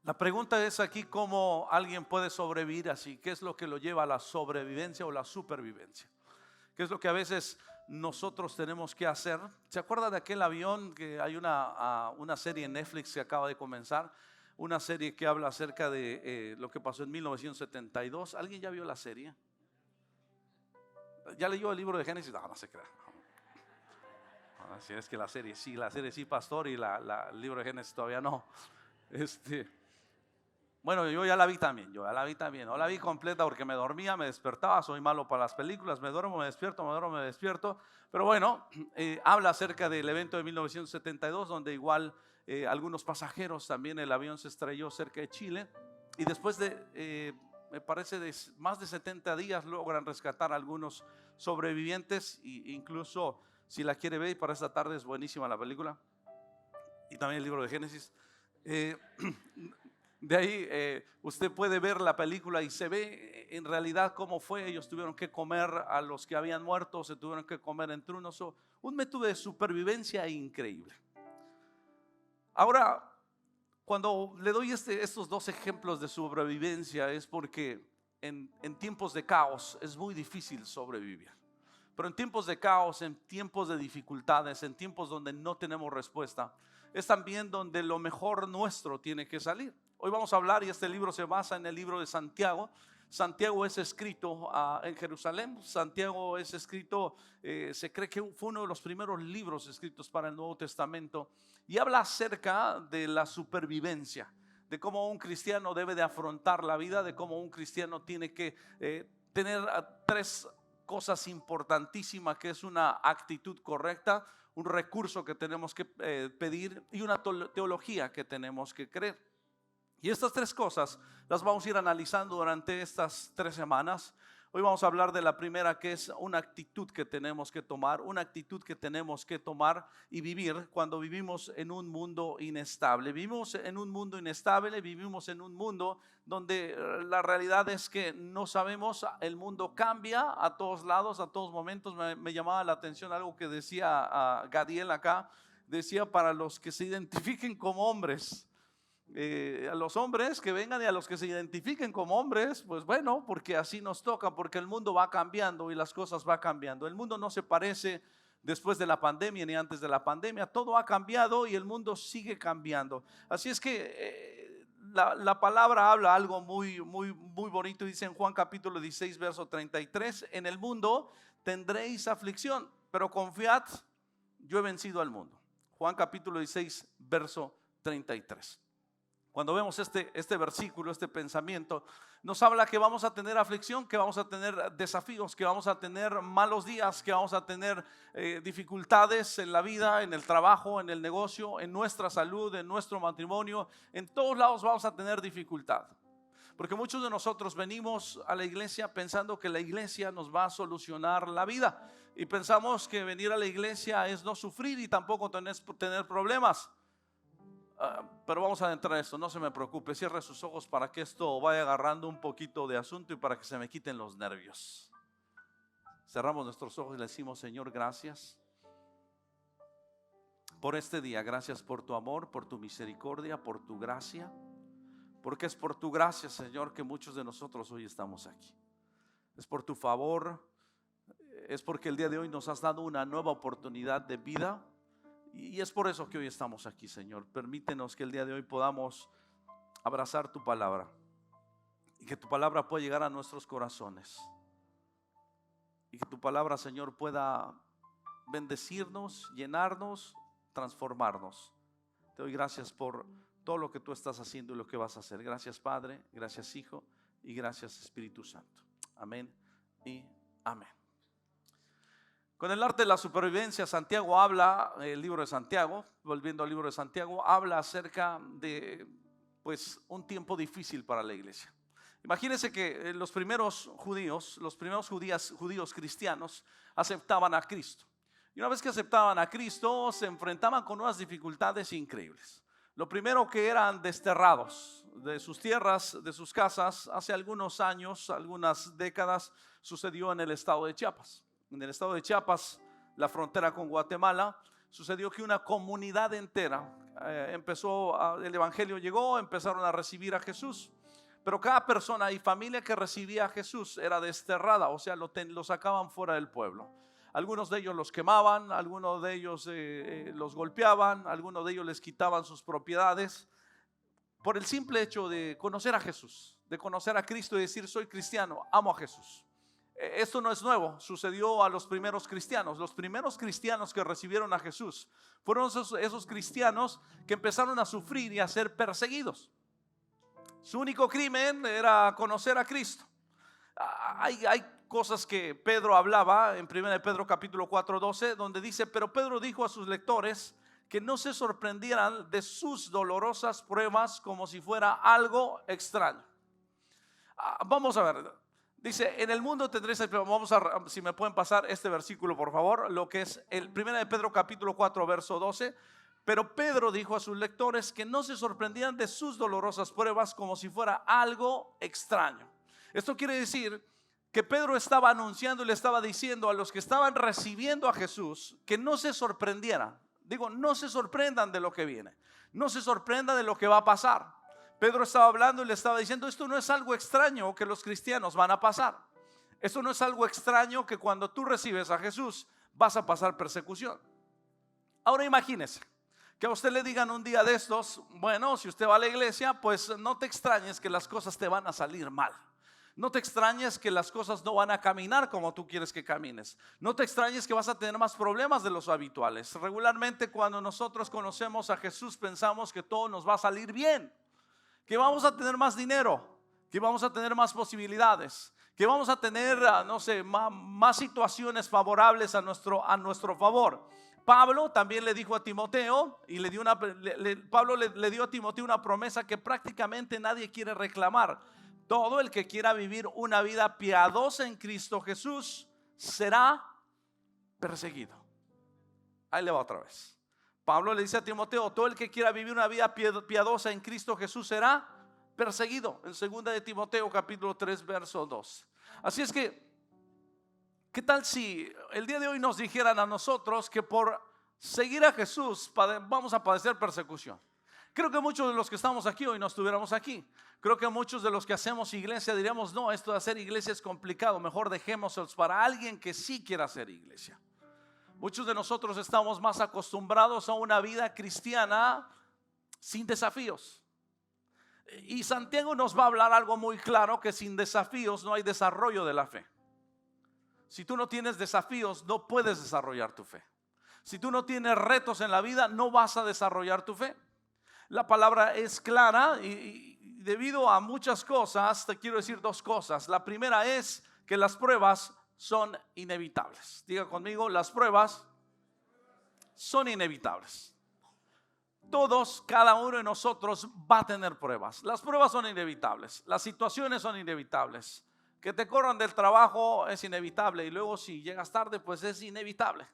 La pregunta es aquí cómo alguien puede sobrevivir así. ¿Qué es lo que lo lleva a la sobrevivencia o la supervivencia? ¿Qué es lo que a veces nosotros tenemos que hacer? ¿Se acuerda de aquel avión que hay una serie en Netflix que acaba de comenzar? Una serie que habla acerca de lo que pasó en 1972. ¿Alguien ya vio la serie? ¿Ya leyó el libro de Génesis? No, no se crea. Si es que la serie sí, pastor, y el libro de Génesis todavía no. Bueno, yo ya la vi también, no la vi completa porque me dormía, me despertaba, soy malo para las películas, me duermo, me despierto, pero bueno, habla acerca del evento de 1972, donde igual algunos pasajeros, también el avión se estrelló cerca de Chile, y después de, me parece, de más de 70 días logran rescatar a algunos sobrevivientes, e incluso si la quiere ver, para esta tarde es buenísima la película, y también el libro de Génesis. De ahí usted puede ver la película y se ve en realidad cómo fue. Ellos tuvieron que comer a los que habían muerto, se tuvieron que comer entre unos. Un método de supervivencia increíble. Ahora, cuando le doy estos dos ejemplos de sobrevivencia es porque en tiempos de caos es muy difícil sobrevivir. Pero en tiempos de caos, en tiempos de dificultades, en tiempos donde no tenemos respuesta, es también donde lo mejor nuestro tiene que salir. Hoy vamos a hablar, y este libro se basa en el libro de Santiago. Santiago es escrito en Jerusalén. Santiago es escrito, se cree que fue uno de los primeros libros escritos para el Nuevo Testamento, y habla acerca de la supervivencia, de cómo un cristiano debe de afrontar la vida, de cómo un cristiano tiene que tener tres cosas importantísimas, que es una actitud correcta, un recurso que tenemos que pedir y una teología que tenemos que creer. Y estas tres cosas las vamos a ir analizando durante estas 3 semanas. Hoy vamos a hablar de la primera, que es una actitud que tenemos que tomar, y vivir cuando vivimos en un mundo inestable. Vivimos en un mundo inestable, vivimos en un mundo donde la realidad es que no sabemos, el mundo cambia a todos lados, a todos momentos. Me llamaba la atención algo que decía Gadiel acá, decía: para los que se identifiquen como hombres, a los hombres que vengan, y a los que se identifiquen como hombres, pues bueno, porque así nos toca, porque el mundo va cambiando y las cosas van cambiando. El mundo no se parece después de la pandemia ni antes de la pandemia. Todo ha cambiado y el mundo sigue cambiando. Así es que la palabra habla algo muy, muy, muy bonito. Dice en Juan capítulo 16 verso 33: en el mundo tendréis aflicción, pero confiad, yo he vencido al mundo. Juan capítulo 16 verso 33. Cuando vemos este versículo, este pensamiento, nos habla que vamos a tener aflicción, que vamos a tener desafíos, que vamos a tener malos días, que vamos a tener dificultades en la vida, en el trabajo, en el negocio, en nuestra salud, en nuestro matrimonio. En todos lados vamos a tener dificultad. Porque muchos de nosotros venimos a la iglesia pensando que la iglesia nos va a solucionar la vida. Y pensamos que venir a la iglesia es no sufrir y tampoco tener problemas. Pero vamos a adentrar en esto, no se me preocupe, cierre sus ojos para que esto vaya agarrando un poquito de asunto y para que se me quiten los nervios. Cerramos nuestros ojos y le decimos: Señor, gracias por este día, gracias por tu amor, por tu misericordia, por tu gracia, porque es por tu gracia, Señor, que muchos de nosotros hoy estamos aquí. Es por tu favor, es porque el día de hoy nos has dado una nueva oportunidad de vida. Y es por eso que hoy estamos aquí, Señor. Permítenos que el día de hoy podamos abrazar tu palabra y que tu palabra pueda llegar a nuestros corazones, y que tu palabra, Señor, pueda bendecirnos, llenarnos, transformarnos. Te doy gracias por todo lo que tú estás haciendo y lo que vas a hacer. Gracias, Padre, gracias, Hijo, y gracias, Espíritu Santo. Amén y amén. Con el arte de la supervivencia, Santiago habla, el libro de Santiago, volviendo al libro de Santiago, habla acerca de un tiempo difícil para la iglesia. Imagínense que los primeros judíos cristianos aceptaban a Cristo. Y una vez que aceptaban a Cristo, se enfrentaban con unas dificultades increíbles. Lo primero, que eran desterrados de sus tierras, de sus casas. Hace algunos años, algunas décadas, sucedió en el estado de Chiapas. En el estado de Chiapas, la frontera con Guatemala, sucedió que una comunidad entera, el evangelio llegó, empezaron a recibir a Jesús. Pero cada persona y familia que recibía a Jesús era desterrada, o sea, lo sacaban fuera del pueblo. Algunos de ellos los quemaban, algunos de ellos los golpeaban, algunos de ellos les quitaban sus propiedades por el simple hecho de conocer a Jesús, de conocer a Cristo y decir: soy cristiano, amo a Jesús. Esto no es nuevo, sucedió a los primeros cristianos. Los primeros cristianos que recibieron a Jesús fueron esos cristianos que empezaron a sufrir y a ser perseguidos. Su único crimen era conocer a Cristo. Hay cosas que Pedro hablaba en 1 Pedro capítulo 4:12, donde dice: pero Pedro dijo a sus lectores que no se sorprendieran de sus dolorosas pruebas como si fuera algo extraño. Vamos a ver, dice: en el mundo tendréis, si me pueden pasar este versículo por favor, lo que es el 1 Pedro capítulo 4 verso 12. Pero Pedro dijo a sus lectores que no se sorprendían de sus dolorosas pruebas como si fuera algo extraño. Esto quiere decir que Pedro estaba anunciando y le estaba diciendo a los que estaban recibiendo a Jesús que no se sorprendieran. Digo, no se sorprendan de lo que viene, no se sorprendan de lo que va a pasar. Pedro estaba hablando y le estaba diciendo: esto no es algo extraño que los cristianos van a pasar. Esto no es algo extraño que cuando tú recibes a Jesús vas a pasar persecución. Ahora imagínese que a usted le digan un día de estos: bueno, si usted va a la iglesia, pues no te extrañes que las cosas te van a salir mal. No te extrañes que las cosas no van a caminar como tú quieres que camines. No te extrañes que vas a tener más problemas de los habituales. Regularmente cuando nosotros conocemos a Jesús pensamos que todo nos va a salir bien, que vamos a tener más dinero, que vamos a tener más posibilidades, que vamos a tener, no sé, más situaciones favorables a nuestro favor. Pablo también le dijo a Timoteo, y Pablo le dio a Timoteo una promesa que prácticamente nadie quiere reclamar: todo el que quiera vivir una vida piadosa en Cristo Jesús será perseguido. Ahí le va otra vez. Pablo le dice a Timoteo: todo el que quiera vivir una vida piadosa en Cristo Jesús será perseguido. En 2 de Timoteo capítulo 3 verso 2. Así es que, ¿qué tal si el día de hoy nos dijeran a nosotros que por seguir a Jesús vamos a padecer persecución? Creo que muchos de los que estamos aquí hoy no estuviéramos aquí. Creo que muchos de los que hacemos iglesia diríamos: no, esto de hacer iglesia es complicado, mejor dejémoslos para alguien que sí quiera hacer iglesia. Muchos de nosotros estamos más acostumbrados a una vida cristiana sin desafíos. Y Santiago nos va a hablar algo muy claro: que sin desafíos no hay desarrollo de la fe. Si tú no tienes desafíos, no puedes desarrollar tu fe. Si tú no tienes retos en la vida, no vas a desarrollar tu fe. La palabra es clara y debido a muchas cosas, te quiero decir dos cosas. La primera es que las pruebas son inevitables. Diga conmigo: las pruebas son inevitables. Todos, cada uno de nosotros va a tener pruebas. Las pruebas son inevitables. Las situaciones son inevitables. Que te corran del trabajo es inevitable, y luego si llegas tarde, pues es inevitable.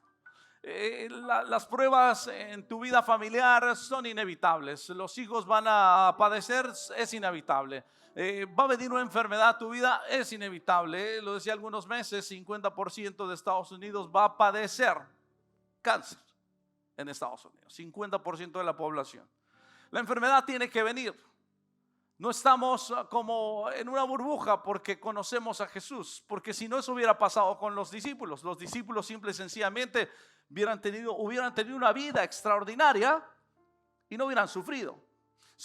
Las pruebas en tu vida familiar son inevitables. Los hijos van a padecer, es inevitable. Va a venir una enfermedad a tu vida, es inevitable. Lo decía algunos meses: 50% de Estados Unidos va a padecer cáncer en Estados Unidos. 50% de la población. La enfermedad tiene que venir. No estamos como en una burbuja porque conocemos a Jesús, porque si no, eso hubiera pasado con los discípulos. Los discípulos simple y sencillamente hubieran tenido una vida extraordinaria y no hubieran sufrido.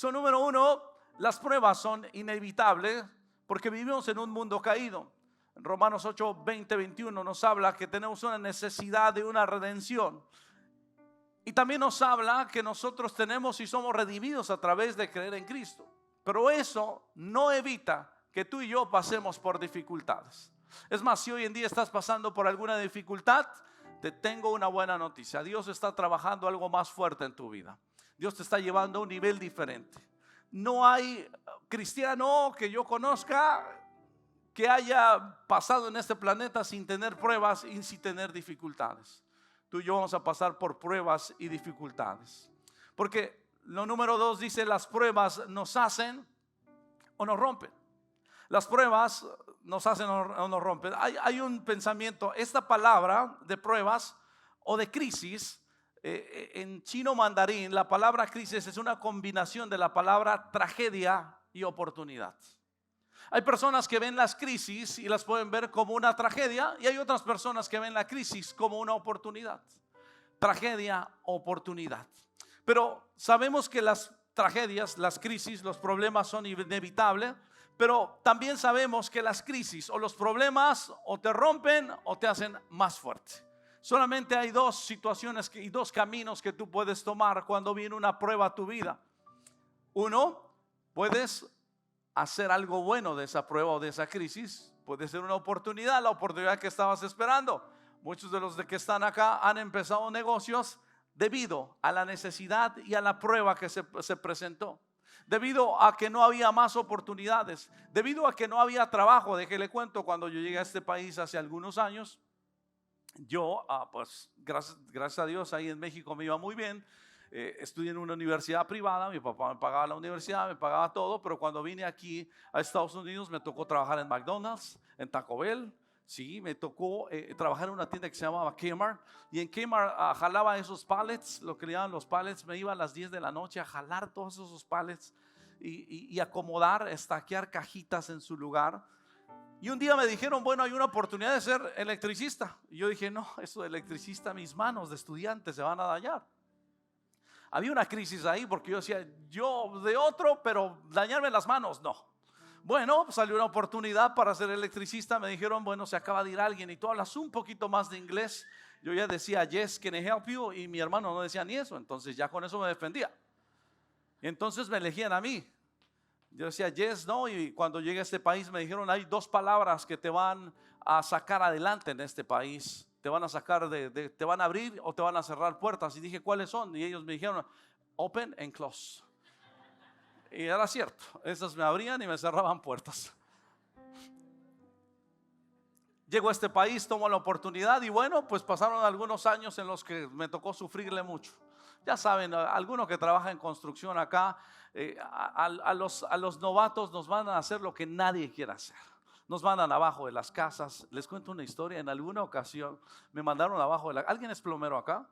Número uno, las pruebas son inevitables porque vivimos en un mundo caído. En Romanos 8, 20, 21 nos habla que tenemos una necesidad de una redención. Y también nos habla que nosotros tenemos y somos redimidos a través de creer en Cristo. Pero eso no evita que tú y yo pasemos por dificultades. Es más, si hoy en día estás pasando por alguna dificultad, te tengo una buena noticia: Dios está trabajando algo más fuerte en tu vida. Dios te está llevando a un nivel diferente. No hay cristiano que yo conozca que haya pasado en este planeta sin tener pruebas y sin tener dificultades. Tú y yo vamos a pasar por pruebas y dificultades. Porque lo número 2 dice: las pruebas nos hacen o nos rompen. Las pruebas nos hacen o nos rompen. Hay un pensamiento: esta palabra de pruebas o de crisis En chino mandarín, la palabra crisis es una combinación de la palabra tragedia y oportunidad. Hay personas que ven las crisis y las pueden ver como una tragedia, y hay otras personas que ven la crisis como una oportunidad. Tragedia, oportunidad. Pero sabemos que las tragedias, las crisis, los problemas son inevitables, pero también sabemos que las crisis o los problemas o te rompen o te hacen más fuerte. Solamente hay dos situaciones y dos caminos que tú puedes tomar cuando viene una prueba a tu vida. Uno, puedes hacer algo bueno de esa prueba o de esa crisis. Puede ser una oportunidad, la oportunidad que estabas esperando. Muchos de los que están acá han empezado negocios debido a la necesidad y a la prueba que se presentó. Debido a que no había más oportunidades, debido a que no había trabajo. Déjele cuento, cuando yo llegué a este país hace algunos años, yo, pues gracias a Dios, ahí en México me iba muy bien. Estudié en una universidad privada, mi papá me pagaba la universidad, me pagaba todo, pero cuando vine aquí a Estados Unidos me tocó trabajar en McDonald's, en Taco Bell. Sí, me tocó trabajar en una tienda que se llamaba Kmart, y en Kmart jalaba esos pallets, lo que le llaman los pallets. Me iba a las 10 de la noche a jalar todos esos pallets y acomodar, estaquear cajitas en su lugar. Y un día me dijeron, bueno, hay una oportunidad de ser electricista. Y yo dije, no, eso de electricista, mis manos de estudiante se van a dañar. Había una crisis ahí porque yo decía, yo de otro, pero dañarme las manos, no. Bueno, salió una oportunidad para ser electricista. Me dijeron, bueno, se acaba de ir alguien y tú hablas un poquito más de inglés. Yo ya decía, yes, can I help you? Y mi hermano no decía ni eso, entonces ya con eso me defendía. Y entonces me elegían a mí. Yo decía yes, no, y cuando llegué a este país me dijeron, hay dos palabras que te van a sacar adelante en este país. Te van a sacar te van a abrir o te van a cerrar puertas. Y dije, ¿cuáles son? Y ellos me dijeron, open and close. Y era cierto, esas me abrían y me cerraban puertas. Llego a este país, tomo la oportunidad y bueno, pues pasaron algunos años en los que me tocó sufrirle mucho. Ya saben, algunos que trabajan en construcción acá, a los novatos nos mandan a hacer lo que nadie quiere hacer. Nos mandan abajo de las casas. Les cuento una historia. En alguna ocasión me mandaron abajo de la... ¿Alguien es plomero acá?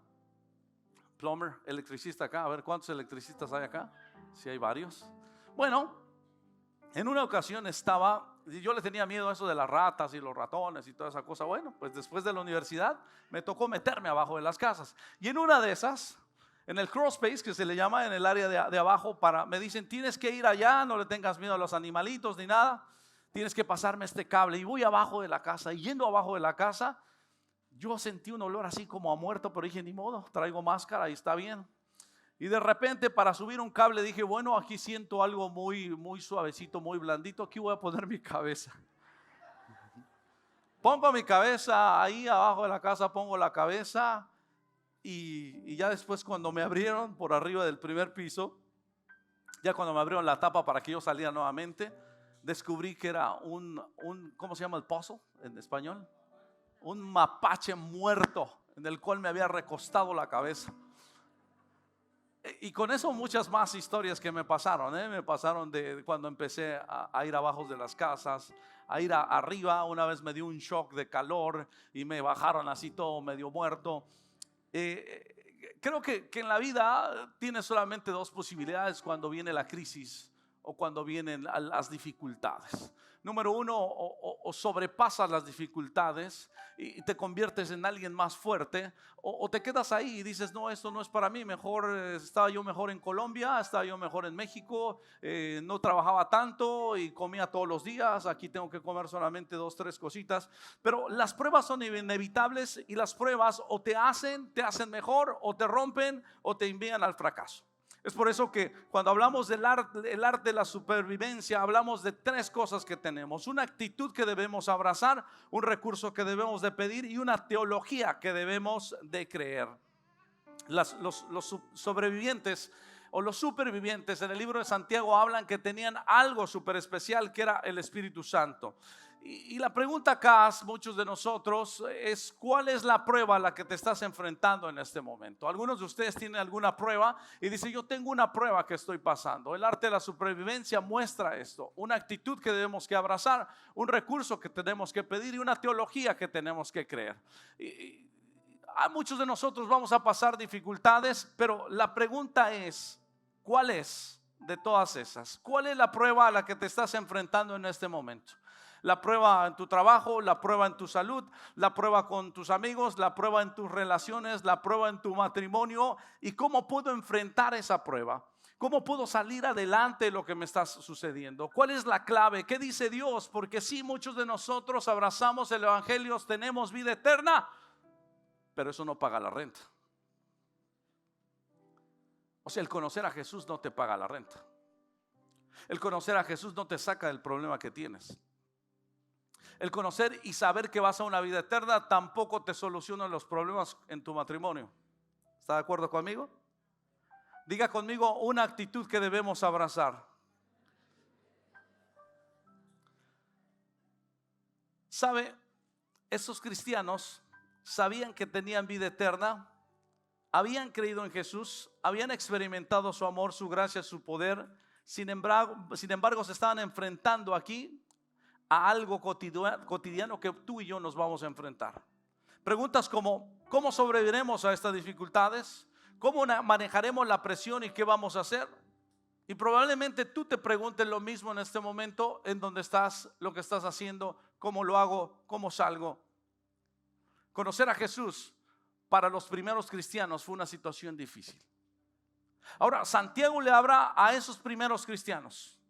Plumber, electricista acá. A ver, ¿cuántos electricistas hay acá? Si hay varios. Bueno, en una ocasión yo le tenía miedo a eso de las ratas y los ratones y toda esa cosa. Bueno, pues después de la universidad me tocó meterme abajo de las casas. Y en una de esas, en el crawl space, que se le llama en el área de abajo, me dicen, tienes que ir allá, no le tengas miedo a los animalitos ni nada. Tienes que pasarme este cable. Y voy abajo de la casa, y yendo abajo de la casa, yo sentí un olor así como a muerto, pero dije, ni modo, traigo máscara y está bien. Y de repente, para subir un cable, dije, bueno, aquí siento algo muy, muy suavecito, muy blandito. Aquí voy a poner mi cabeza. Pongo mi cabeza ahí abajo de la casa, pongo la cabeza. Y ya después, cuando me abrieron por arriba del primer piso, ya cuando me abrieron la tapa para que yo saliera nuevamente, descubrí que era ¿cómo se llama el pozo en español? Un mapache muerto en el cual me había recostado la cabeza. Y con eso muchas más historias que me pasaron. Me pasaron de cuando empecé a ir abajo de las casas, a ir arriba. Una vez me dio un shock de calor y me bajaron así todo medio muerto. Creo que en la vida tienes solamente dos posibilidades cuando viene la crisis o cuando vienen las dificultades. Número uno, o sobrepasas las dificultades y te conviertes en alguien más fuerte, o te quedas ahí y dices, no, esto no es para mí. Mejor estaba yo mejor en Colombia, estaba yo mejor en México, no trabajaba tanto y comía todos los días. Aquí tengo que comer solamente 2, 3 cositas. Pero las pruebas son inevitables, y las pruebas o te hacen mejor, o te rompen, o te envían al fracaso. Es por eso que cuando hablamos del arte de la supervivencia, hablamos de 3 cosas que tenemos: una actitud que debemos abrazar, un recurso que debemos de pedir y una teología que debemos de creer. Los sobrevivientes o los supervivientes en el libro de Santiago hablan que tenían algo súper especial, que era el Espíritu Santo. Y la pregunta acá, muchos de nosotros, es: ¿cuál es la prueba a la que te estás enfrentando en este momento? Algunos de ustedes tienen alguna prueba y dicen, yo tengo una prueba que estoy pasando. El arte de la supervivencia muestra esto: una actitud que debemos que abrazar, un recurso que tenemos que pedir y una teología que tenemos que creer. a muchos de nosotros vamos a pasar dificultades, pero la pregunta es, ¿cuál es de todas esas? ¿Cuál es la prueba a la que te estás enfrentando en este momento? La prueba en tu trabajo, la prueba en tu salud, la prueba con tus amigos, la prueba en tus relaciones, la prueba en tu matrimonio. ¿Y cómo puedo enfrentar esa prueba? ¿Cómo puedo salir adelante de lo que me está sucediendo? ¿Cuál es la clave? ¿Qué dice Dios? Porque sí, muchos de nosotros abrazamos el evangelio, tenemos vida eterna, pero eso no paga la renta. O sea, el conocer a Jesús no te paga la renta. El conocer a Jesús no te saca del problema que tienes. El conocer y saber que vas a una vida eterna tampoco te soluciona los problemas en tu matrimonio. ¿Está de acuerdo conmigo? Diga conmigo una actitud que debemos abrazar. ¿Sabe? Esos cristianos sabían que tenían vida eterna, habían creído en Jesús, habían experimentado su amor, su gracia, su poder. Sin embargo, se estaban enfrentando aquí a algo cotidiano que tú y yo nos vamos a enfrentar. Preguntas como: ¿cómo sobreviviremos a estas dificultades? ¿Cómo manejaremos la presión y qué vamos a hacer? Y probablemente tú te preguntes lo mismo en este momento, en donde estás, lo que estás haciendo, cómo lo hago, cómo salgo. Conocer a Jesús para los primeros cristianos fue una situación difícil. Ahora, Santiago le habla a esos primeros cristianos.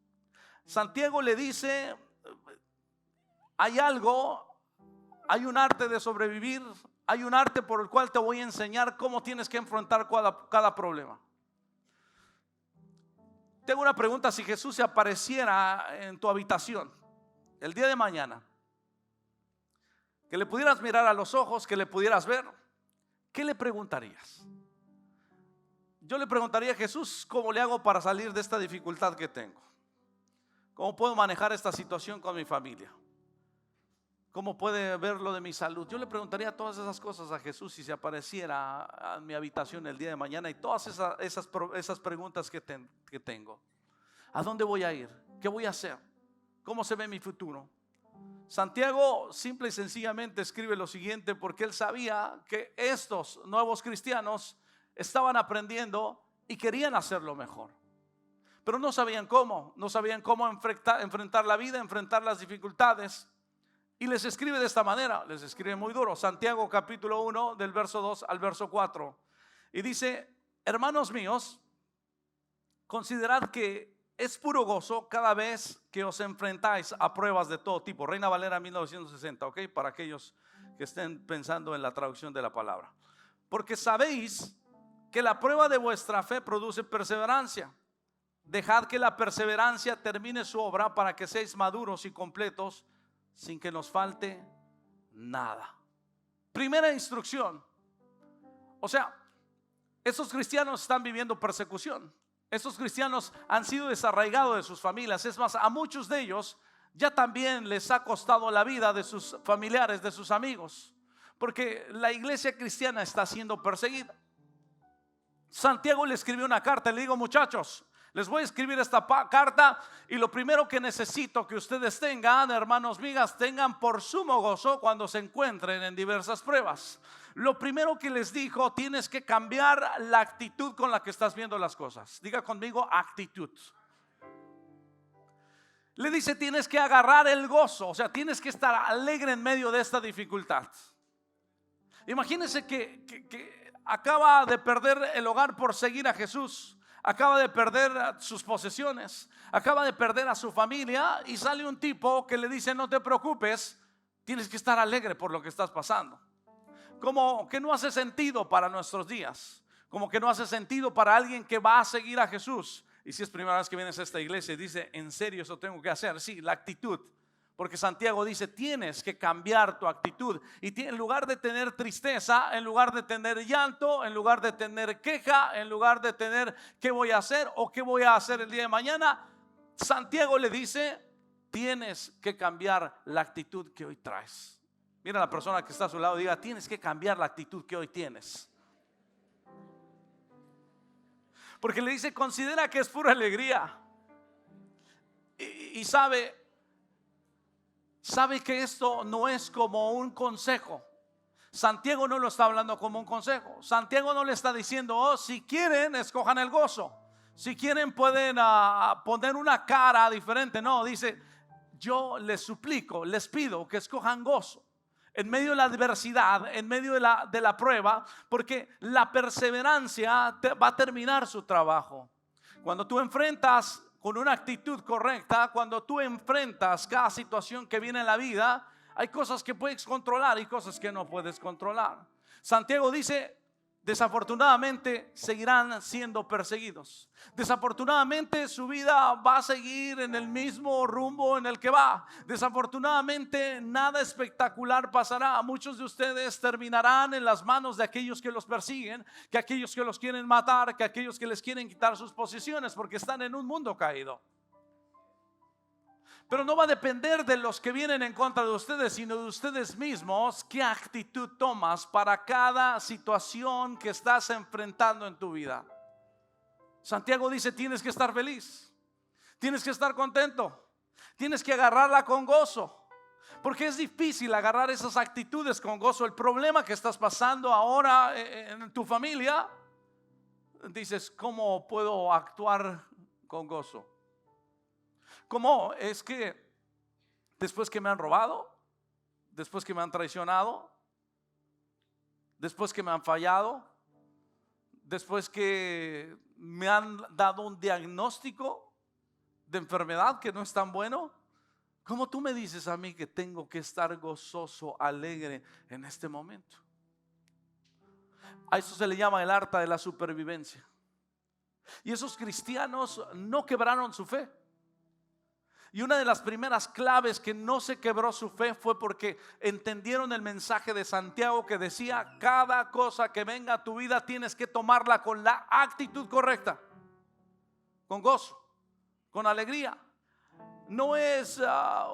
Santiago le dice: hay un arte de sobrevivir, hay un arte por el cual te voy a enseñar cómo tienes que enfrentar cada problema. Tengo una pregunta: si Jesús se apareciera en tu habitación el día de mañana, que le pudieras mirar a los ojos, que le pudieras ver, ¿qué le preguntarías? Yo le preguntaría a Jesús: ¿cómo le hago para salir de esta dificultad que tengo? ¿Cómo puedo manejar esta situación con mi familia? ¿Cómo puede ver lo de mi salud? Yo le preguntaría todas esas cosas a Jesús si se apareciera en mi habitación el día de mañana, y todas esas preguntas que tengo. ¿A dónde voy a ir? ¿Qué voy a hacer? ¿Cómo se ve mi futuro? Santiago simple y sencillamente escribe lo siguiente porque él sabía que estos nuevos cristianos estaban aprendiendo y querían hacerlo mejor, pero no sabían cómo enfrentar la vida, enfrentar las dificultades. Y les escribe de esta manera, les escribe muy duro. Santiago capítulo 1 del verso 2 al verso 4. Y dice: hermanos míos, considerad que es puro gozo cada vez que os enfrentáis a pruebas de todo tipo. Reina Valera 1960, ¿ok? Para aquellos que estén pensando en la traducción de la palabra. Porque sabéis que la prueba de vuestra fe produce perseverancia. Dejad que la perseverancia termine su obra para que seáis maduros y completos, sin que nos falte nada. Primera instrucción. O sea, estos cristianos están viviendo persecución. Estos cristianos han sido desarraigados de sus familias. Es más, a muchos de ellos ya también les ha costado la vida de sus familiares, de sus amigos, porque la iglesia cristiana está siendo perseguida. Santiago le escribió una carta y le digo: muchachos, les voy a escribir esta carta, y lo primero que necesito que ustedes tengan, hermanos mías, tengan por sumo gozo cuando se encuentren en diversas pruebas. Lo primero que les dijo: tienes que cambiar la actitud con la que estás viendo las cosas. Diga conmigo: actitud. Le dice: tienes que agarrar el gozo, o sea, tienes que estar alegre en medio de esta dificultad. Imagínense que acaba de perder el hogar por seguir a Jesús. Acaba de perder sus posesiones, acaba de perder a su familia, y sale un tipo que le dice: no te preocupes, tienes que estar alegre por lo que estás pasando. Como que no hace sentido para nuestros días, como que no hace sentido para alguien que va a seguir a Jesús. Y si es primera vez que vienes a esta iglesia y dice: ¿en serio eso tengo que hacer? Sí, la actitud. Porque Santiago dice: tienes que cambiar tu actitud. Y en lugar de tener tristeza, en lugar de tener llanto, en lugar de tener queja, en lugar de tener ¿qué voy a hacer o qué voy a hacer el día de mañana?, Santiago le dice: tienes que cambiar la actitud que hoy traes. Mira a la persona que está a su lado y diga: tienes que cambiar la actitud que hoy tienes. Porque le dice: considera que es pura alegría. Y sabe que esto no es como un consejo, Santiago no lo está hablando como un consejo. Santiago no le está diciendo, oh, si quieren, escojan el gozo. Si quieren, pueden poner una cara diferente. No, dice, yo les suplico, les pido que escojan gozo en medio de la adversidad, en medio de la prueba, porque la perseverancia va a terminar su trabajo. Cuando tú enfrentas con una actitud correcta, cuando tú enfrentas cada situación que viene en la vida, hay cosas que puedes controlar y cosas que no puedes controlar. Santiago dice, desafortunadamente seguirán siendo perseguidos. Desafortunadamente su vida va a seguir en el mismo rumbo en el que va. Desafortunadamente nada espectacular pasará. Muchos de ustedes terminarán en las manos de aquellos que los persiguen, que aquellos que los quieren matar, que aquellos que les quieren quitar sus posiciones, porque están en un mundo caído. Pero no va a depender de los que vienen en contra de ustedes, sino de ustedes mismos. ¿Qué actitud tomas para cada situación que estás enfrentando en tu vida? Santiago dice, tienes que estar feliz, tienes que estar contento, tienes que agarrarla con gozo, porque es difícil agarrar esas actitudes con gozo. El problema que estás pasando ahora en tu familia, dices, ¿cómo puedo actuar con gozo? ¿Cómo? Es que después que me han robado, después que me han traicionado, después que me han fallado, después que me han dado un diagnóstico de enfermedad que no es tan bueno, ¿cómo tú me dices a mí que tengo que estar gozoso, alegre en este momento? A eso se le llama el arte de la supervivencia. Y esos cristianos no quebraron su fe. Y una de las primeras claves que no se quebró su fe fue porque entendieron el mensaje de Santiago que decía, cada cosa que venga a tu vida tienes que tomarla con la actitud correcta, con gozo, con alegría. No es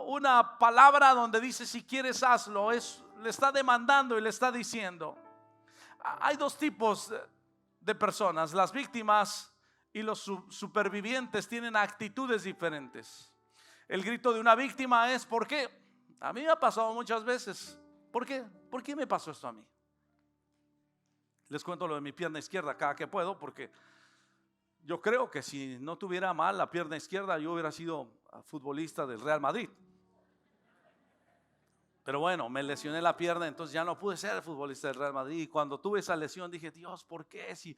una palabra donde dice si quieres hazlo, le está demandando y le está diciendo. Hay dos tipos de personas, las víctimas y los supervivientes tienen actitudes diferentes. El grito de una víctima es, ¿por qué? A mí me ha pasado muchas veces. ¿Por qué? ¿Por qué me pasó esto a mí? Les cuento lo de mi pierna izquierda cada que puedo, porque yo creo que si no tuviera mal la pierna izquierda, yo hubiera sido futbolista del Real Madrid. Pero bueno, me lesioné la pierna, entonces ya no pude ser futbolista del Real Madrid. Y cuando tuve esa lesión dije, Dios, ¿por qué? Si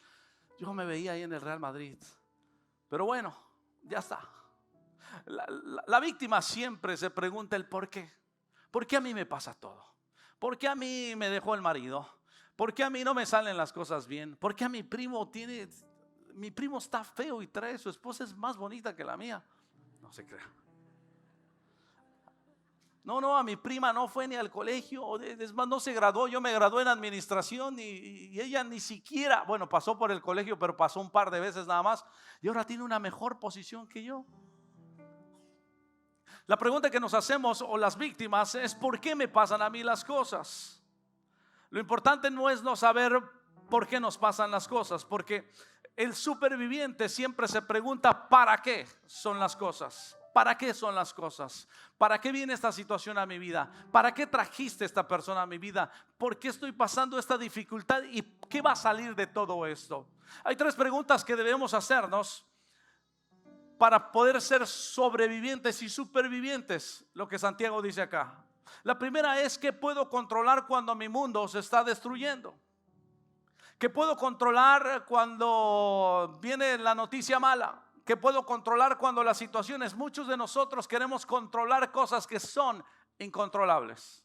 yo me veía ahí en el Real Madrid. Pero bueno, ya está. La víctima siempre se pregunta el por qué. ¿Por qué a mí me pasa todo? ¿Por qué a mí me dejó el marido? ¿Por qué a mí no me salen las cosas bien? ¿Por qué a mi primo está feo y trae su esposa es más bonita que la mía? No se crea. No, a mi prima no fue ni al colegio, es más, no se graduó. Yo me gradué en administración y ella ni siquiera, bueno, pasó por el colegio, pero pasó un par de veces nada más y ahora tiene una mejor posición que yo. La pregunta que nos hacemos, o las víctimas, es ¿por qué me pasan a mí las cosas? Lo importante no es no saber por qué nos pasan las cosas, porque el superviviente siempre se pregunta ¿para qué son las cosas? ¿Para qué son las cosas? ¿Para qué viene esta situación a mi vida? ¿Para qué trajiste esta persona a mi vida? ¿Por qué estoy pasando esta dificultad? ¿Y qué va a salir de todo esto? Hay tres preguntas que debemos hacernos para poder ser sobrevivientes y supervivientes, lo que Santiago dice acá. La primera es, ¿qué puedo controlar cuando mi mundo se está destruyendo? ¿Qué puedo controlar cuando viene la noticia mala? ¿Qué puedo controlar cuando las situaciones? Muchos de nosotros queremos controlar cosas que son incontrolables.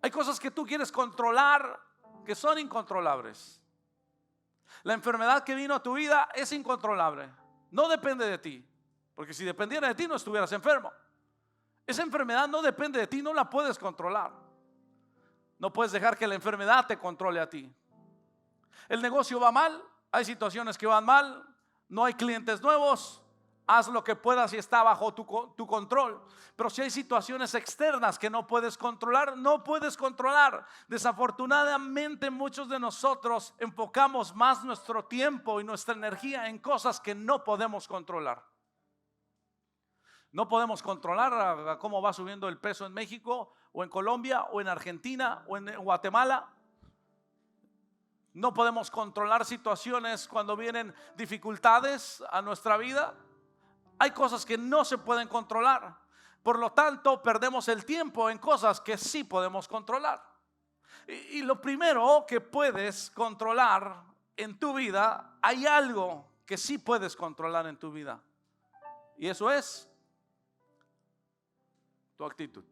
Hay cosas que tú quieres controlar que son incontrolables. La enfermedad que vino a tu vida es incontrolable. No depende de ti, porque si dependiera de ti no estuvieras enfermo. Esa enfermedad no depende de ti, no la puedes controlar. No puedes dejar que la enfermedad te controle a ti. El negocio va mal, hay situaciones que van mal, no hay clientes nuevos. Haz lo que puedas y está bajo tu control. Pero si hay situaciones externas que no puedes controlar, no puedes controlar. Desafortunadamente muchos de nosotros enfocamos más nuestro tiempo y nuestra energía en cosas que no podemos controlar. No podemos controlar a cómo va subiendo el peso en México, o en Colombia, o en Argentina, o en Guatemala. No podemos controlar situaciones cuando vienen dificultades a nuestra vida. Hay cosas que no se pueden controlar. Por lo tanto, perdemos el tiempo en cosas que sí podemos controlar. Y lo primero que puedes controlar en tu vida, hay algo que sí puedes controlar en tu vida. Y eso es tu actitud.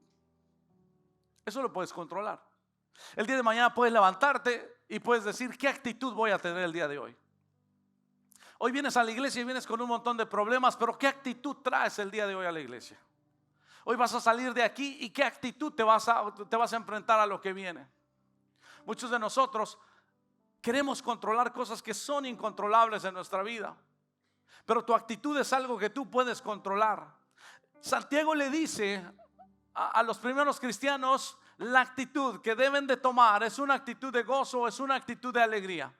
Eso lo puedes controlar. El día de mañana puedes levantarte y puedes decir: ¿qué actitud voy a tener el día de hoy? Hoy vienes a la iglesia y vienes con un montón de problemas, pero ¿qué actitud traes el día de hoy a la iglesia? Hoy vas a salir de aquí y ¿qué actitud te vas a enfrentar a lo que viene? Muchos de nosotros queremos controlar cosas que son incontrolables en nuestra vida, pero tu actitud es algo que tú puedes controlar. Santiago le dice a los primeros cristianos: la actitud que deben de tomar es una actitud de gozo, es una actitud de alegría.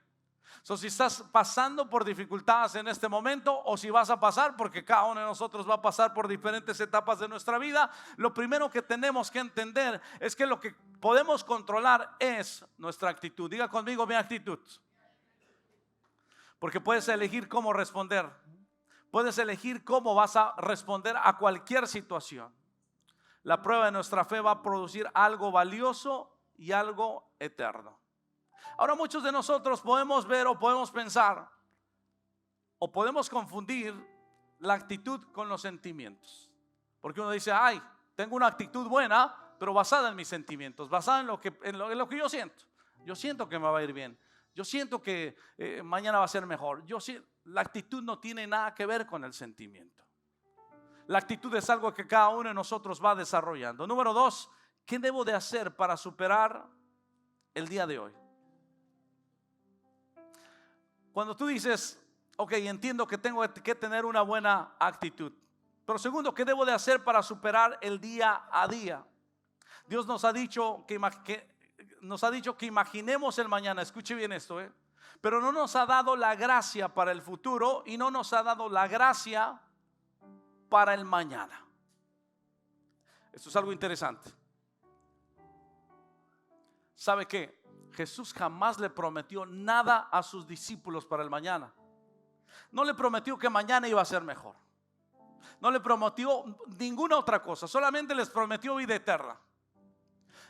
Si estás pasando por dificultades en este momento, o si vas a pasar, porque cada uno de nosotros va a pasar por diferentes etapas de nuestra vida, lo primero que tenemos que entender es que lo que podemos controlar es nuestra actitud. Diga conmigo: mi actitud. Porque puedes elegir cómo responder. Puedes elegir cómo vas a responder a cualquier situación. La prueba de nuestra fe va a producir algo valioso y algo eterno. Ahora, muchos de nosotros podemos ver, o podemos pensar, o podemos confundir la actitud con los sentimientos. Porque uno dice: ay, tengo una actitud buena, pero basada en mis sentimientos, basada en lo que yo siento. Yo siento que me va a ir bien. Yo siento que mañana va a ser mejor. La actitud no tiene nada que ver con el sentimiento. La actitud es algo que cada uno de nosotros va desarrollando. Número 2, ¿qué debo de hacer para superar el día de hoy? Cuando tú dices: ok, entiendo que tengo que tener una buena actitud, pero segundo, ¿qué debo de hacer para superar el día a día? Dios nos ha dicho que imaginemos el mañana. Escuche bien esto, pero no nos ha dado la gracia para el futuro, y no nos ha dado la gracia para el mañana. Esto es algo interesante. ¿Sabe qué? Jesús jamás le prometió nada a sus discípulos para el mañana. No le prometió que mañana iba a ser mejor. No le prometió ninguna otra cosa. Solamente les prometió vida eterna.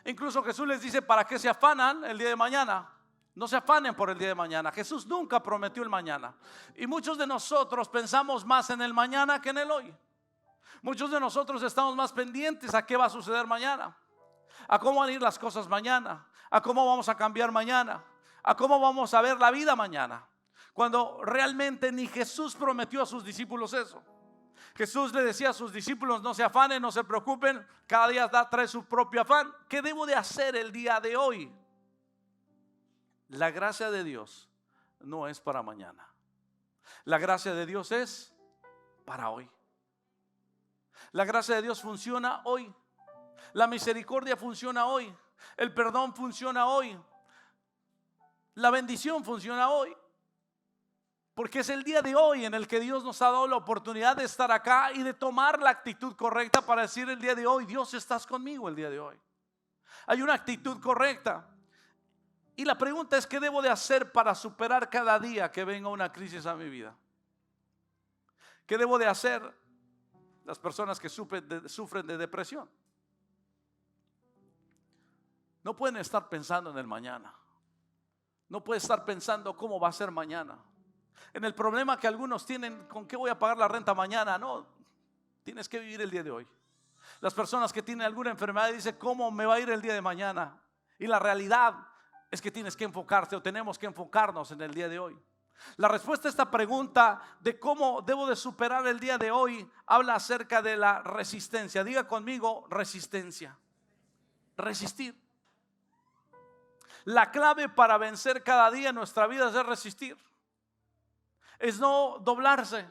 Incluso Jesús les dice: ¿para qué se afanan el día de mañana? No se afanen por el día de mañana. Jesús nunca prometió el mañana. Y muchos de nosotros pensamos más en el mañana que en el hoy. Muchos de nosotros estamos más pendientes a qué va a suceder mañana, a cómo van a ir las cosas mañana, a cómo vamos a cambiar mañana, a cómo vamos a ver la vida mañana, cuando realmente ni Jesús prometió a sus discípulos eso. Jesús le decía a sus discípulos: no se afanen, no se preocupen, cada día trae su propio afán. ¿Qué debo de hacer el día de hoy? La gracia de Dios no es para mañana. La gracia de Dios es para hoy. La gracia de Dios funciona hoy. La misericordia funciona hoy. El perdón funciona hoy. La bendición funciona hoy. Porque es el día de hoy en el que Dios nos ha dado la oportunidad de estar acá y de tomar la actitud correcta para decir el día de hoy: Dios, estás conmigo el día de hoy. Hay una actitud correcta. Y la pregunta es: ¿qué debo de hacer para superar cada día que venga una crisis a mi vida? ¿Qué debo de hacer? Las personas que sufren de depresión no pueden estar pensando en el mañana. No pueden estar pensando cómo va a ser mañana, en el problema que algunos tienen: ¿con qué voy a pagar la renta mañana? No, tienes que vivir el día de hoy. Las personas que tienen alguna enfermedad dicen: ¿cómo me va a ir el día de mañana? Y la realidad es que tienes que enfocarte, o tenemos que enfocarnos en el día de hoy. La respuesta a esta pregunta de cómo debo de superar el día de hoy habla acerca de la resistencia. Diga conmigo: resistencia. Resistir. La clave para vencer cada día en nuestra vida es resistir. Es no doblarse.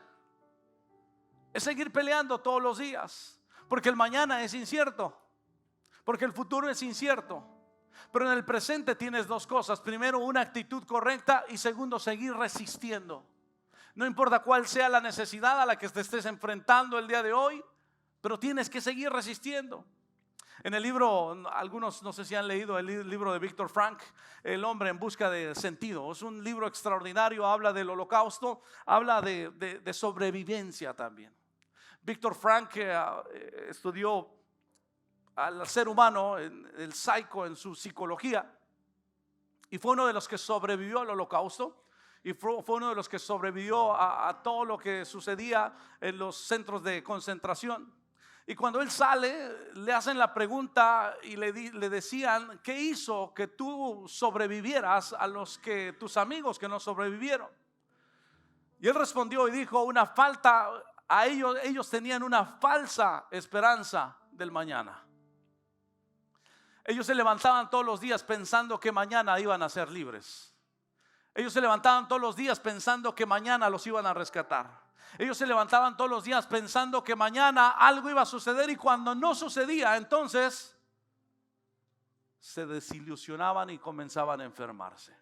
Es seguir peleando todos los días. Porque el mañana es incierto. Porque el futuro es incierto. Pero en el presente tienes dos cosas: primero, una actitud correcta, y segundo, seguir resistiendo. No importa cuál sea la necesidad a la que te estés enfrentando el día de hoy, pero tienes que seguir resistiendo. En el libro, algunos no sé si han leído el libro de Víctor Frank, El hombre en busca de sentido. Es un libro extraordinario, habla del holocausto, habla de sobrevivencia también. Víctor Frank estudió al ser humano, el psycho, en su psicología, y fue uno de los que sobrevivió al holocausto. Y fue uno de los que sobrevivió a todo lo que sucedía en los centros de concentración. Y cuando él sale, le hacen la pregunta y le decían: ¿qué hizo que tú sobrevivieras a tus amigos que no sobrevivieron? Y él respondió y dijo: una falta, a ellos tenían una falsa esperanza del mañana. Ellos se levantaban todos los días pensando que mañana iban a ser libres. Ellos se levantaban todos los días pensando que mañana los iban a rescatar. Ellos se levantaban todos los días pensando que mañana algo iba a suceder, y cuando no sucedía, entonces se desilusionaban y comenzaban a enfermarse.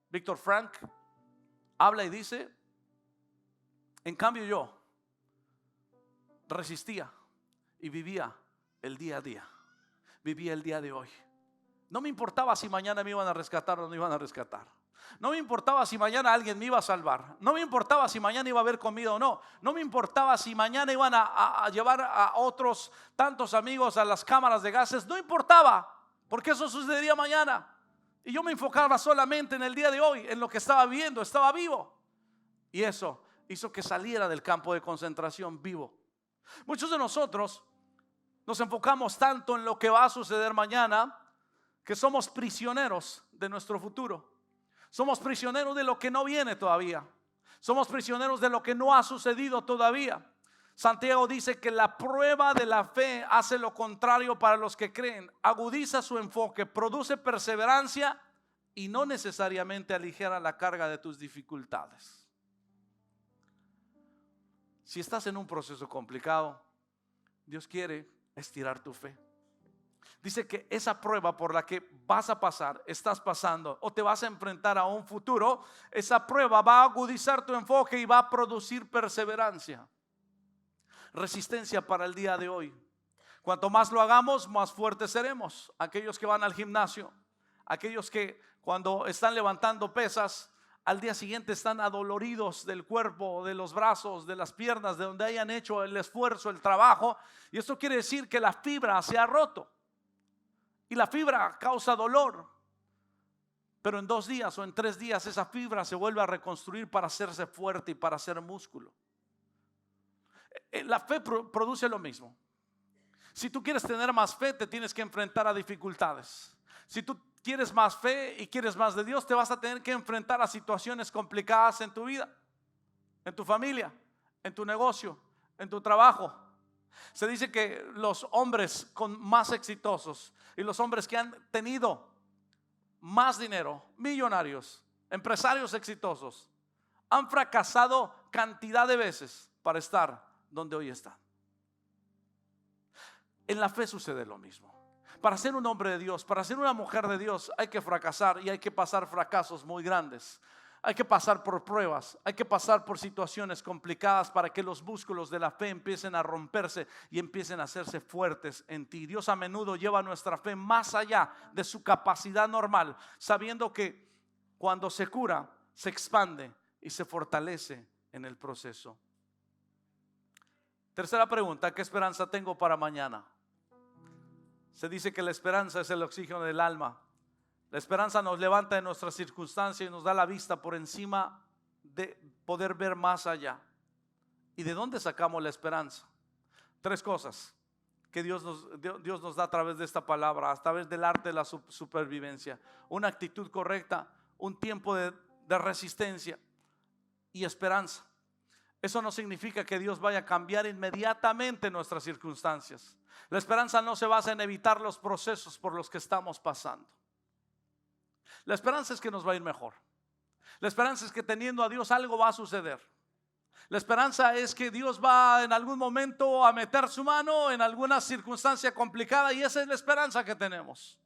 Víctor Frank habla y dice: en cambio yo resistía y vivía el día a día, vivía el día de hoy. No me importaba si mañana me iban a rescatar o no me iban a rescatar. No me importaba si mañana alguien me iba a salvar. No me importaba si mañana iba a haber comida o no. No me importaba si mañana iban a llevar a otros tantos amigos a las cámaras de gases. No importaba, porque eso sucedería mañana. Y yo me enfocaba solamente en el día de hoy, en lo que estaba viviendo. Estaba vivo. Y eso hizo que saliera del campo de concentración vivo. Muchos de nosotros nos enfocamos tanto en lo que va a suceder mañana que somos prisioneros de nuestro futuro. Somos prisioneros de lo que no viene todavía. Somos prisioneros de lo que no ha sucedido todavía. Santiago dice que la prueba de la fe hace lo contrario para los que creen. Agudiza su enfoque, produce perseverancia y no necesariamente aligera la carga de tus dificultades. Si estás en un proceso complicado, Dios quiere estirar tu fe. Dice que esa prueba por la que vas a pasar, estás pasando o te vas a enfrentar a un futuro, esa prueba va a agudizar tu enfoque y va a producir perseverancia, resistencia para el día de hoy. Cuanto más lo hagamos, más fuertes seremos. Aquellos que van al gimnasio, aquellos que cuando están levantando pesas, al día siguiente están adoloridos del cuerpo, de los brazos, de las piernas, de donde hayan hecho el esfuerzo, el trabajo. Y esto quiere decir que la fibra se ha roto. Y la fibra causa dolor, pero en 2 días o en 3 días esa fibra se vuelve a reconstruir para hacerse fuerte y para hacer músculo. La fe produce lo mismo. Si tú quieres tener más fe, te tienes que enfrentar a dificultades. Si tú quieres más fe y quieres más de Dios, te vas a tener que enfrentar a situaciones complicadas en tu vida, en tu familia, en tu negocio, en tu trabajo. Se dice que los hombres más exitosos y los hombres que han tenido más dinero, millonarios, empresarios exitosos, han fracasado cantidad de veces para estar donde hoy están. En la fe sucede lo mismo. Para ser un hombre de Dios, para ser una mujer de Dios, hay que fracasar y hay que pasar fracasos muy grandes. Hay que pasar por pruebas, hay que pasar por situaciones complicadas para que los músculos de la fe empiecen a romperse y empiecen a hacerse fuertes en ti. Dios a menudo lleva nuestra fe más allá de su capacidad normal, sabiendo que cuando se cura, se expande y se fortalece en el proceso. Tercera pregunta: ¿qué esperanza tengo para mañana? Se dice que la esperanza es el oxígeno del alma. La esperanza nos levanta de nuestras circunstancias y nos da la vista por encima de poder ver más allá. ¿Y de dónde sacamos la esperanza? 3 cosas que Dios nos da a través de esta palabra, a través del arte de la supervivencia. Una actitud correcta, un tiempo de resistencia y esperanza. Eso no significa que Dios vaya a cambiar inmediatamente nuestras circunstancias. La esperanza no se basa en evitar los procesos por los que estamos pasando. La esperanza es que nos va a ir mejor. La esperanza es que teniendo a Dios algo va a suceder. La esperanza es que Dios va en algún momento a meter su mano en alguna circunstancia complicada, y esa es la esperanza que tenemos.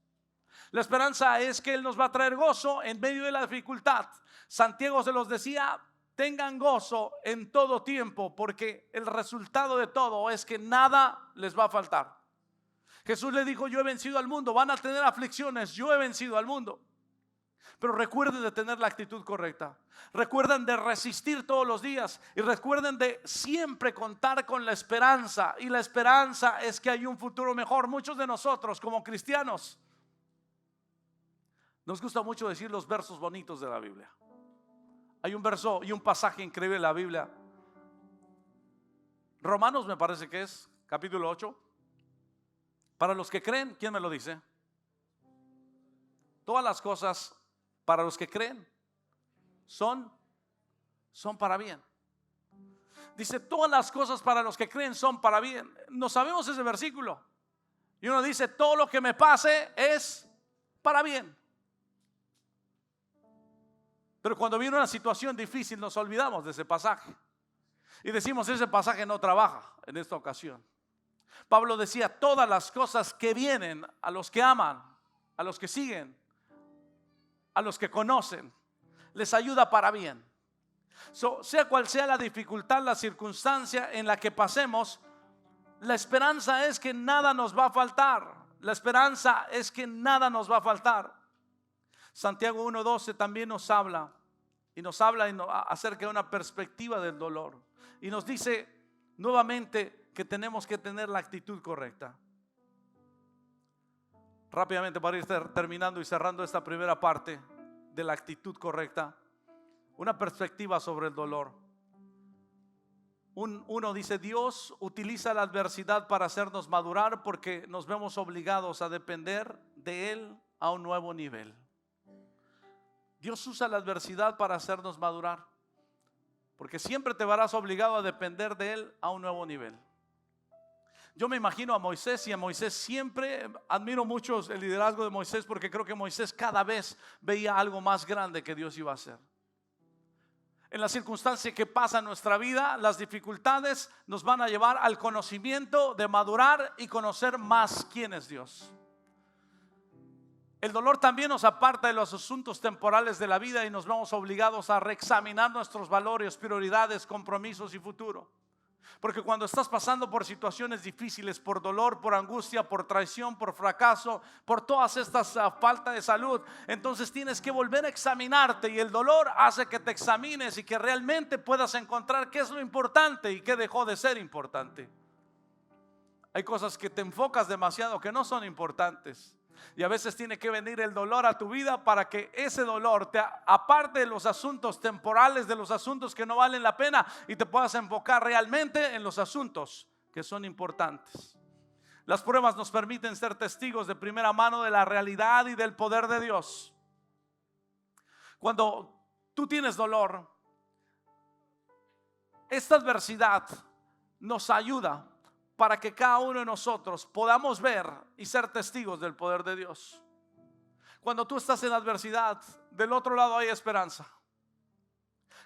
La esperanza es que Él nos va a traer gozo en medio de la dificultad. Santiago se los decía: tengan gozo en todo tiempo, porque el resultado de todo es que nada les va a faltar. Jesús le dijo: yo he vencido al mundo. Van a tener aflicciones, yo he vencido al mundo. Pero recuerden de tener la actitud correcta. Recuerden de resistir todos los días. Y recuerden de siempre contar con la esperanza. Y la esperanza es que hay un futuro mejor. Muchos de nosotros como cristianos nos gusta mucho decir los versos bonitos de la Biblia. Hay un verso y un pasaje increíble en la Biblia. Romanos, me parece que es, capítulo 8. Para los que creen, ¿quién me lo dice? Todas las cosas para los que creen son para bien. Dice: todas las cosas para los que creen son para bien. No sabemos ese versículo. Y uno dice: todo lo que me pase es para bien. Pero cuando viene una situación difícil nos olvidamos de ese pasaje y decimos: ese pasaje no trabaja en esta ocasión. Pablo decía: todas las cosas que vienen a los que aman, a los que siguen, a los que conocen, les ayuda para bien. Sea cual sea la dificultad, la circunstancia en la que pasemos, la esperanza es que nada nos va a faltar. La esperanza es que nada nos va a faltar. Santiago 1:12 también nos habla acerca de una perspectiva del dolor, y nos dice nuevamente que tenemos que tener la actitud correcta. Rápidamente, para ir terminando y cerrando esta primera parte de la actitud correcta, una perspectiva sobre el dolor. Uno dice: Dios utiliza la adversidad para hacernos madurar, porque nos vemos obligados a depender de Él a un nuevo nivel. Dios usa la adversidad para hacernos madurar, porque siempre te verás obligado a depender de Él a un nuevo nivel. Yo me imagino a Moisés, y a Moisés siempre admiro mucho el liderazgo de Moisés, porque creo que Moisés cada vez veía algo más grande que Dios iba a hacer. En la circunstancia que pasa en nuestra vida, las dificultades nos van a llevar al conocimiento de madurar y conocer más quién es Dios. El dolor también nos aparta de los asuntos temporales de la vida y nos vemos obligados a reexaminar nuestros valores, prioridades, compromisos y futuro. Porque cuando estás pasando por situaciones difíciles, por dolor, por angustia, por traición, por fracaso, por todas estas falta de salud, entonces tienes que volver a examinarte, y el dolor hace que te examines y que realmente puedas encontrar qué es lo importante y qué dejó de ser importante. Hay cosas que te enfocas demasiado que no son importantes. Y a veces tiene que venir el dolor a tu vida para que ese dolor te aparte de los asuntos temporales, de los asuntos que no valen la pena, y te puedas enfocar realmente en los asuntos que son importantes. Las pruebas nos permiten ser testigos de primera mano de la realidad y del poder de Dios. Cuando tú tienes dolor, esta adversidad nos ayuda para que cada uno de nosotros podamos ver y ser testigos del poder de Dios. Cuando tú estás en adversidad, del otro lado hay esperanza.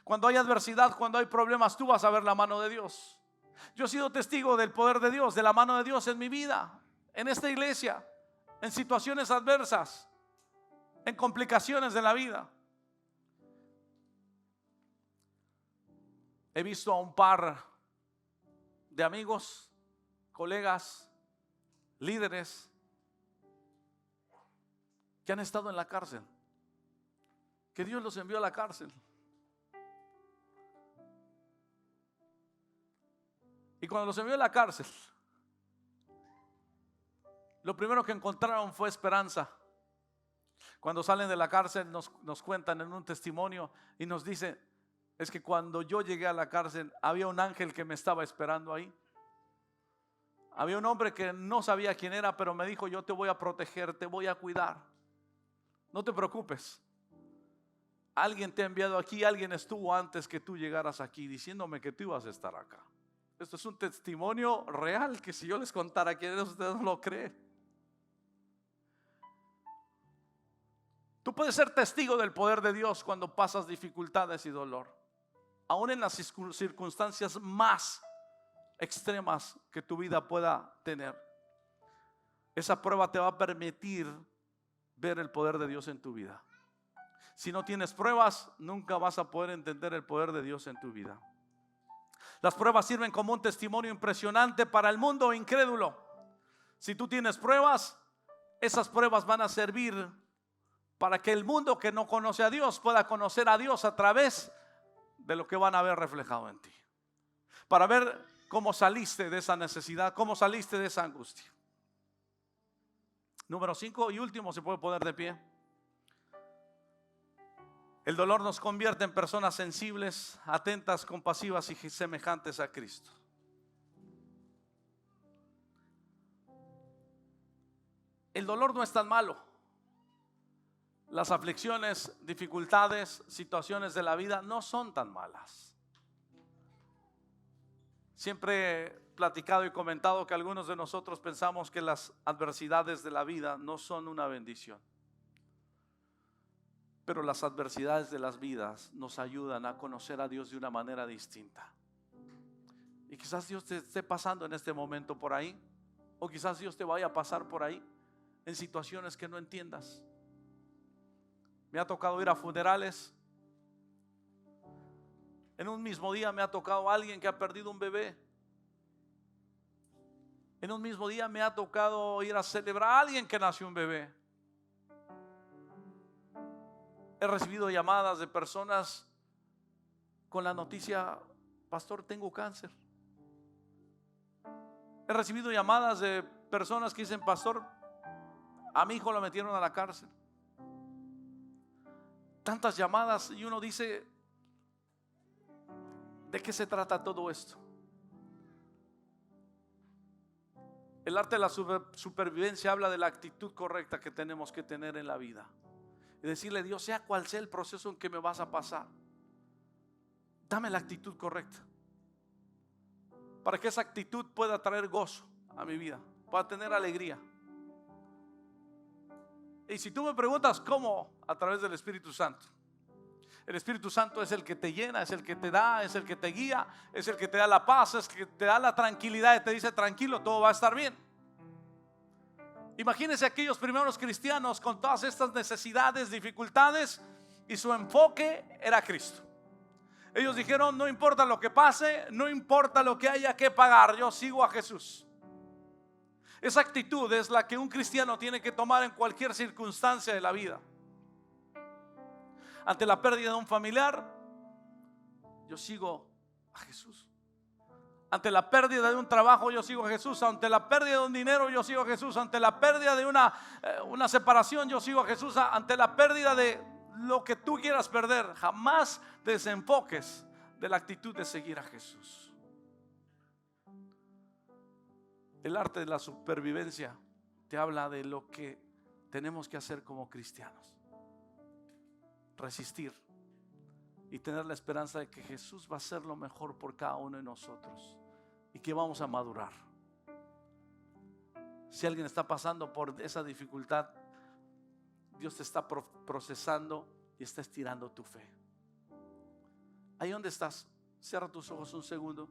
Cuando hay adversidad, cuando hay problemas, tú vas a ver la mano de Dios. Yo he sido testigo del poder de Dios, de la mano de Dios en mi vida, en esta iglesia, en situaciones adversas, en complicaciones de la vida. He visto a un par de amigos, colegas, líderes que han estado en la cárcel, que Dios los envió a la cárcel. Y cuando los envió a la cárcel, lo primero que encontraron fue esperanza. Cuando salen de la cárcel nos cuentan en un testimonio y nos dicen: es que cuando yo llegué a la cárcel había un ángel que me estaba esperando ahí. Había un hombre que no sabía quién era, pero me dijo: yo te voy a proteger, te voy a cuidar. No te preocupes. Alguien te ha enviado aquí, alguien estuvo antes que tú llegaras aquí diciéndome que tú ibas a estar acá. Esto es un testimonio real que si yo les contara a quienes ustedes no lo creen. Tú puedes ser testigo del poder de Dios cuando pasas dificultades y dolor, aún en las circunstancias más extremas que tu vida pueda tener. Esa prueba te va a permitir ver el poder de Dios en tu vida. Si no tienes pruebas, nunca vas a poder entender el poder de Dios en tu vida. Las pruebas sirven como un testimonio impresionante para el mundo incrédulo. Si tú tienes pruebas, esas pruebas van a servir para que el mundo que no conoce a Dios pueda conocer a Dios a través de lo que van a ver reflejado en ti. Para ver cómo saliste de esa necesidad, cómo saliste de esa angustia. Número 5 y último, se puede poner de pie. El dolor nos convierte en personas sensibles, atentas, compasivas y semejantes a Cristo. El dolor no es tan malo. Las aflicciones, dificultades, situaciones de la vida no son tan malas. Siempre he platicado y comentado que algunos de nosotros pensamos que las adversidades de la vida no son una bendición. Pero las adversidades de las vidas nos ayudan a conocer a Dios de una manera distinta. Y quizás Dios te esté pasando en este momento por ahí, o quizás Dios te vaya a pasar por ahí en situaciones que no entiendas. Me ha tocado ir a funerales. En un mismo día me ha tocado alguien que ha perdido un bebé. En un mismo día me ha tocado ir a celebrar a alguien que nació un bebé. He recibido llamadas de personas con la noticia: pastor, tengo cáncer. He recibido llamadas de personas que dicen: pastor, a mi hijo lo metieron a la cárcel. Tantas llamadas, y uno dice: ¿de qué se trata todo esto? El arte de la supervivencia habla de la actitud correcta que tenemos que tener en la vida. Y decirle a Dios: sea cual sea el proceso en que me vas a pasar, dame la actitud correcta, para que esa actitud pueda traer gozo a mi vida, pueda tener alegría. Y si tú me preguntas cómo, a través del Espíritu Santo. El Espíritu Santo es el que te llena, es el que te da, es el que te guía, es el que te da la paz, es el que te da la tranquilidad y te dice: tranquilo, todo va a estar bien. Imagínense aquellos primeros cristianos con todas estas necesidades, dificultades, y su enfoque era Cristo. Ellos dijeron: no importa lo que pase, no importa lo que haya que pagar, yo sigo a Jesús. Esa actitud es la que un cristiano tiene que tomar en cualquier circunstancia de la vida. Ante la pérdida de un familiar, yo sigo a Jesús. Ante la pérdida de un trabajo, yo sigo a Jesús. Ante la pérdida de un dinero, yo sigo a Jesús. Ante la pérdida de una separación, yo sigo a Jesús. Ante la pérdida de lo que tú quieras perder, jamás desenfoques de la actitud de seguir a Jesús. El arte de la supervivencia te habla de lo que tenemos que hacer como cristianos: resistir y tener la esperanza de que Jesús va a hacer lo mejor por cada uno de nosotros y que vamos a madurar. Si alguien está pasando por esa dificultad, Dios te está procesando y está estirando tu fe. Ahí donde estás, cierra tus ojos un segundo.